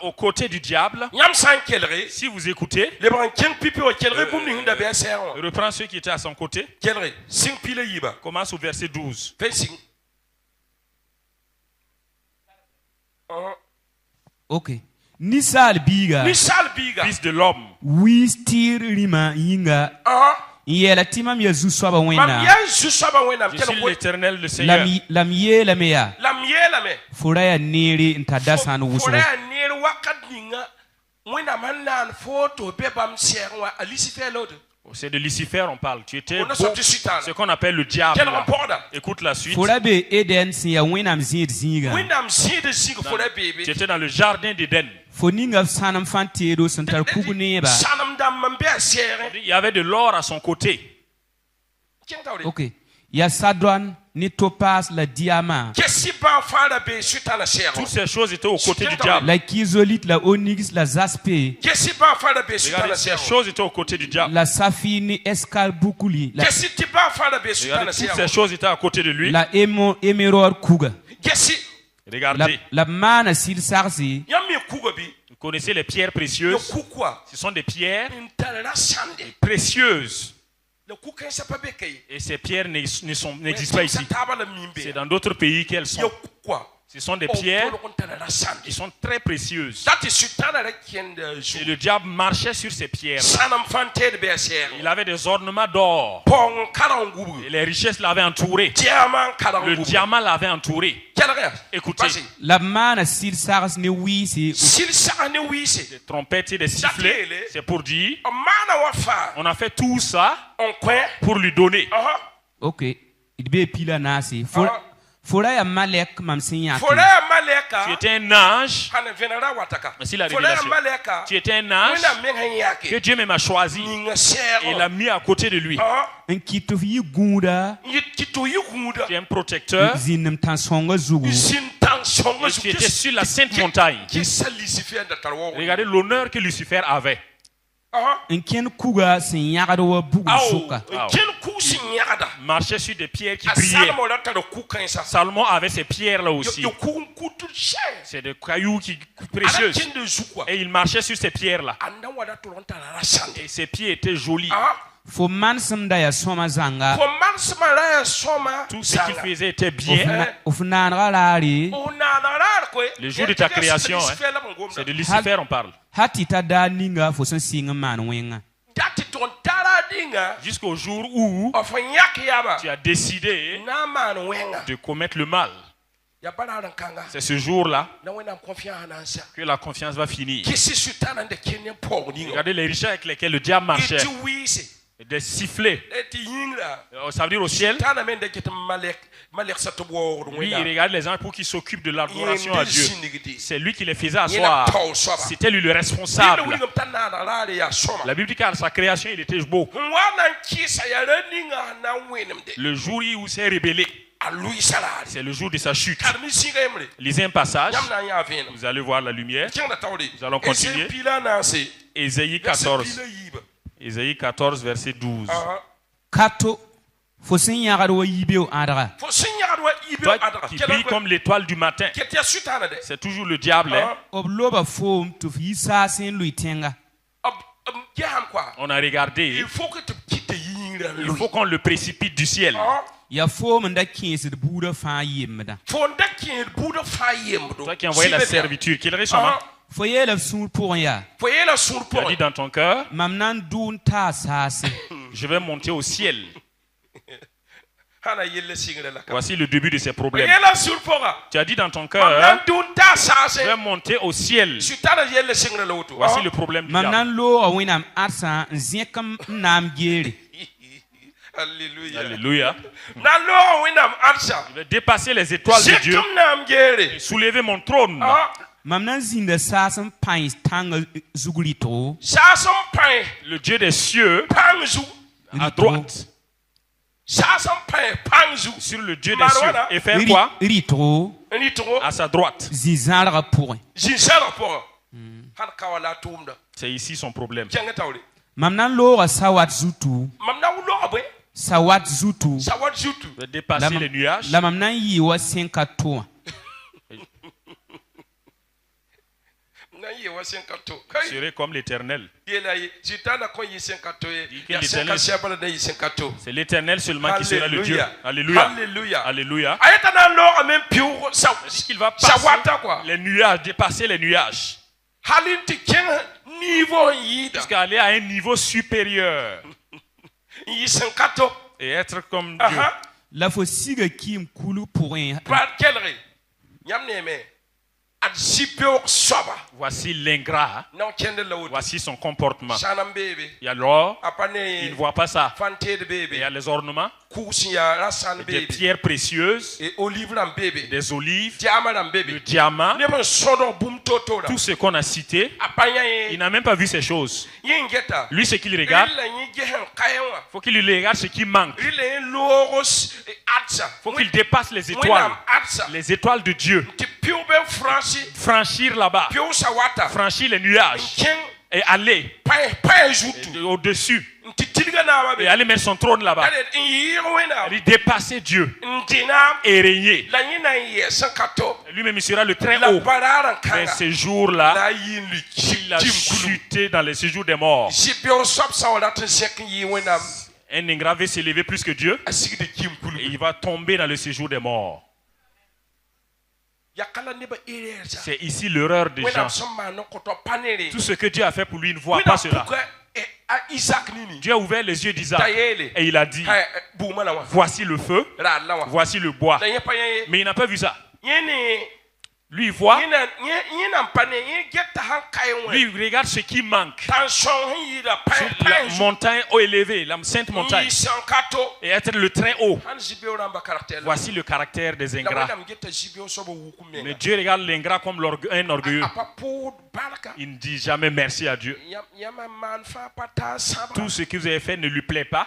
aux côtés du diable. Si vous écoutez, reprend ceux qui étaient à son côté. Commence au verset 12. Ok. Nisal biga. Fils de l'homme. Wistir rima yinga. Yela timam yezu swaba wena. Je suis l'Éternel, le Seigneur. Lamie lamea. Foraya neri ntadasanu wuso. C'est de Lucifer on parle. Tu étais beau, ce qu'on appelle le diable. Écoute la suite. Forabe Eden siya wenam zid zinga. Tu étais dans le jardin d'Éden. Foninga sanam fantedo santar kuguneba. Il y avait de l'or à son côté. Ok. Ya Sadran ni Topaz la diamant. Toutes ces choses étaient aux côtés du diable. La chrysolite, la onyx, la jaspe. Regardez, ces choses étaient aux côtés du diable. La saphir ni escarbouculi. Regardez, toutes ces choses étaient à côté de lui. La émeraude kuga. Regardez. La mana sil sarsi. Vous connaissez les pierres précieuses? Ce sont des pierres précieuses. Et ces pierres n'existent pas ici. C'est dans d'autres pays qu'elles sont. Ce sont des pierres qui sont très précieuses. Et le diable marchait sur ces pierres. Il avait des ornements d'or. Et les richesses l'avaient entouré. Le diamant l'avait entouré. Écoutez. La manne sil sars ne wisi. Des trompettes et des sifflets. C'est pour dire. On a fait tout ça pour lui donner. Ok. Il be pila nasi. Foraya Malek mamsinya. Tu étais un ange. Voici la révélation. Tu étais un ange que Dieu même a choisi et l'a mis à côté de lui. Un kitofi gunda. Tu es un protecteur. Zinem tansonga zugu. Et tu étais sur la sainte montagne. Regardez l'honneur que Lucifer avait. Un ken kuga sinyagado bugu suka. Marchait sur des pierres qui brillaient. Salomon avait ces pierres là aussi. C'est des cailloux précieux. Et il marchait sur ces pierres là. Et ses pieds étaient jolis. Fo mansam ya soma zanga. Tout ce qu'il faisait était bien. Le jour de ta création, c'est de Lucifer on parle. Hatita da ninga fo san singa man wenga. Jusqu'au jour où tu as décidé de commettre le mal. C'est ce jour-là que la confiance va finir. Regardez les richesses avec lesquelles le diable marchait. Des sifflets. Ça veut dire au ciel. Lui, il regarde les anges pour qu'ils s'occupent de l'adoration à Dieu. C'est lui qui les faisait asseoir. C'était lui le responsable. La Bible dit qu'à sa création, il était beau. Le jour où il s'est rébellé, c'est le jour de sa chute. Lisez un passage. Vous allez voir la lumière. Nous allons continuer. Ésaïe 14. Ésaïe 14, verset 12. Kato. Toi qui brille comme l'étoile du matin. C'est toujours le diable. On a regardé. Il faut qu'on le précipite du ciel. Toi qui envoyais la servitude, quel est son nom? Tu as dit dans ton cœur, je vais monter au ciel. Voici le début de ces problèmes. Tu as dit dans ton cœur, je vais monter au ciel. Voici le problème du diable. Alléluia. Je vais dépasser les étoiles de Dieu et soulever mon trône. Le Dieu des cieux à droite. Sur le Dieu des cieux. Et faire quoi? À sa droite. C'est ici son problème. Sawat Zutu. De dépasser les nuages. Vous serez comme l'Éternel. C'est l'Éternel seulement qui sera le Dieu. Alléluia. Alléluia. Alléluia. Est-ce qu'il va passer les nuages, dépasser les nuages? Jusqu'à aller à un niveau supérieur. Et être comme Dieu. La fossiga kim kulu pour un. Voici l'ingrat. Voici son comportement. Et alors, il ne voit pas ça. Il y a les ornements, des pierres précieuses, des olives, le diamant, tout ce qu'on a cité. Il n'a même pas vu ces choses. Lui, ce qu'il regarde, il faut qu'il regarde ce qui manque. Il faut qu'il dépasse les étoiles de Dieu. Franchir là-bas, franchir les nuages et aller au-dessus et aller mettre son trône là-bas, dépasser Dieu et régner. Lui-même il sera le très haut. Mais ce jour-là, il a chuté dans les séjours des morts. Un ingrat veut s'élever plus que Dieu et il va tomber dans le séjour des morts. C'est ici l'erreur des gens. Tout ce que Dieu a fait pour lui, il ne voit pas cela. Dieu a ouvert les yeux d'Isaac et il a dit, voici le feu, voici le bois. Mais il n'a pas vu ça. Lui, il voit. Lui, il regarde ce qui manque. La montagne haut élevée, la sainte montagne. Et être le très haut. Voici le caractère des ingrats. Mais Dieu regarde l'ingrat comme un orgueilleux. Il ne dit jamais merci à Dieu. Tout ce que vous avez fait ne lui plaît pas.